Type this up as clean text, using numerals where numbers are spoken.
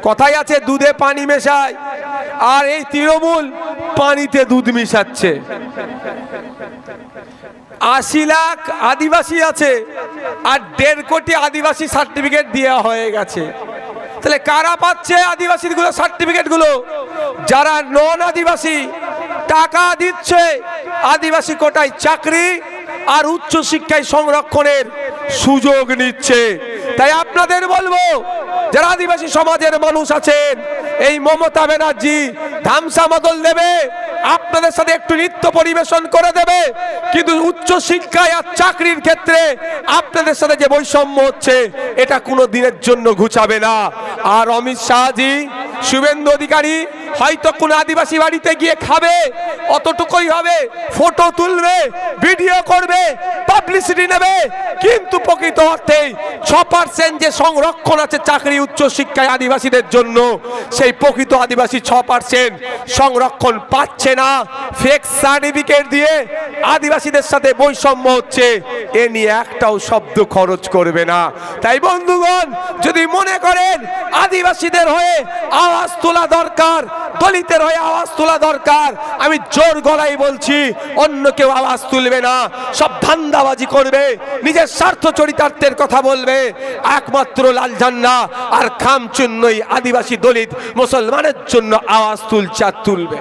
কথাই আছে দুধে পানি মেশায়, আর এই তৃণমূল পানিতে দুধ মিশাচ্ছে। 80 লাখ আদিবাসী আছে আর 1.5 কোটি আদিবাসী সার্টিফিকেট দেওয়া হয়ে গেছে। তাহলে কারা পাচ্ছে আদিবাসীগুলো সার্টিফিকেট গুলো? যারা নন আদিবাসী, টাকা দিচ্ছে, আদিবাসী কোটায় চাকরি আর উচ্চ শিক্ষায় সংরক্ষণের সুযোগ নিচ্ছে। তাই আপনাদের বলবো, যারা আদিবাসী সমাজের মানুষ আছেন, এই মমতা ব্যানার্জি ধামসা বদল দেবে, আপনাদের সাথে একটু নৃত্য পরিবেশন করে দেবে, কিন্তু উচ্চ শিক্ষায় আর চাকরির ক্ষেত্রে আপনাদের সাথে যে বৈষম্য হচ্ছে এটা কোনো দিনের জন্য ঘুচাবে না। আর অমিত শাহজি, শুভেন্দু অধিকারী হয়তো কোন আদিবাসী বাড়িতে গিয়ে খাবে, অতটুকুই হবে, ফটো তুলবে, ভিডিও করবে, পাবলিসিটি নেবে, কিন্তু প্রকৃত অর্থে 6% যে সংরক্ষণ আছে চাকরি উচ্চ শিক্ষায় আদিবাসীদের জন্য, সেই প্রকৃত আদিবাসী 6% সংরক্ষণ পাচ্ছে না। ফেক সার্টিফিকেট দিয়ে আদিবাসীদের সাথে বৈষম্য হচ্ছে, এ নিয়ে একটাও শব্দ খরচ করবে না। তাই বন্ধুগণ, যদি মনে করেন আদিবাসীদের হয়ে আওয়াজ তোলা দরকার, দলিতের হয়ে আওয়াজ তোলা দরকার, আমি জোর গলায় বলছি, অন্য কেউ আওয়াজ তুলবে না, সব ধান্দাবাজি করবে, নিজের স্বার্থ চরিতার্থের কথা বলবে, একমাত্র লাল ঝান্ডা আর খামচিহ্নই আদিবাসী দলিত মুসলমানের জন্য আওয়াজ তুলছে আর তুলবে।